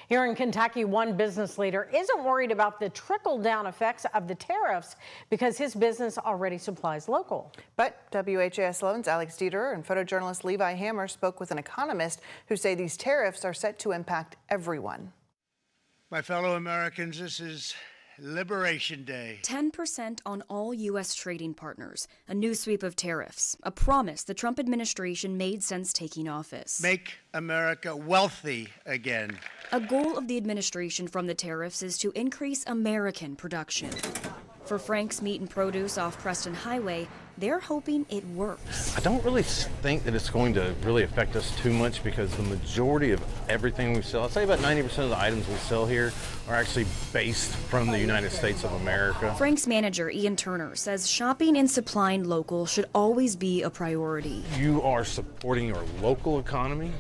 Here in Kentucky, one business leader isn't worried about the trickle-down effects of the tariffs because his business already supplies local. But WHAS 11's Alex Dieter and photojournalist Levi Hammer spoke with an economist who say these tariffs are set to impact everyone. My fellow Americans, this is Liberation Day. 10% on all U.S. trading partners, a new sweep of tariffs, a promise the Trump administration made since taking office. Make America wealthy again. A goal of the administration from the tariffs is to increase American production. For Frank's Meat and Produce off Preston Highway, they're hoping it works. I don't really think that it's going to really affect us too much because the majority of everything we sell, I'd say about 90% of the items we sell here are actually based from the United States of America. Frank's manager, Ian Turner, says shopping and supplying local should always be a priority. You are supporting your local economy.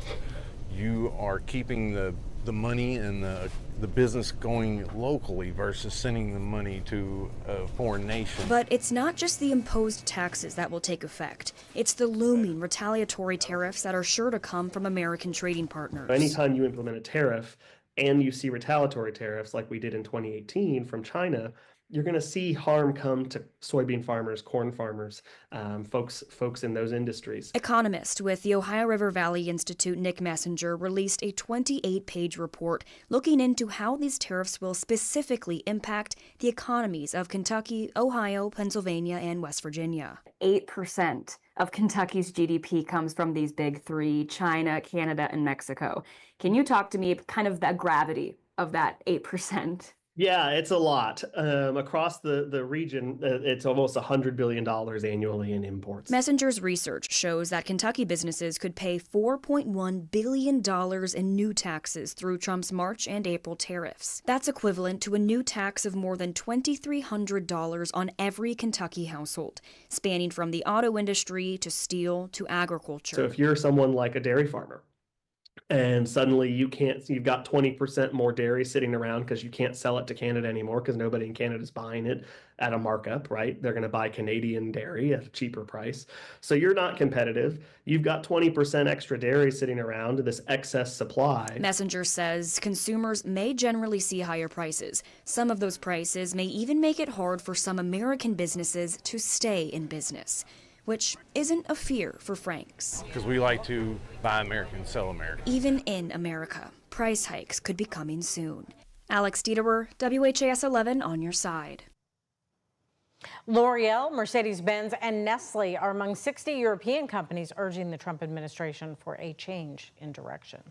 You are keeping the money and the business going locally versus sending the money to a foreign nation. But it's not just the imposed taxes that will take effect. It's the looming retaliatory tariffs that are sure to come from American trading partners. Anytime you implement a tariff and you see retaliatory tariffs like we did in 2018 from China, you're going to see harm come to soybean farmers, corn farmers, folks in those industries. Economist with the Ohio River Valley Institute, Nick Messenger, released a 28-page report looking into how these tariffs will specifically impact the economies of Kentucky, Ohio, Pennsylvania, and West Virginia. 8% of Kentucky's GDP comes from these big three, China, Canada, and Mexico. Can you talk to me kind of the gravity of that 8%? Yeah, it's a lot. Across the region, it's almost $100 billion annually in imports. Messenger's research shows that Kentucky businesses could pay $4.1 billion in new taxes through Trump's March and April tariffs. That's equivalent to a new tax of more than $2,300 on every Kentucky household, spanning from the auto industry to steel to agriculture. So if you're someone like a dairy farmer, and suddenly you've got 20% more dairy sitting around because you can't sell it to Canada anymore because nobody in Canada is buying it at a markup, right? They're going to buy Canadian dairy at a cheaper price. So you're not competitive. You've got 20% extra dairy sitting around, this excess supply. Messenger says consumers may generally see higher prices. Some of those prices may even make it hard for some American businesses to stay in business, which isn't a fear for Frank's. Because we like to buy American, sell American. Even in America, price hikes could be coming soon. Alex Dieter, WHAS 11 on your side. L'Oreal, Mercedes-Benz, and Nestle are among 60 European companies urging the Trump administration for a change in direction.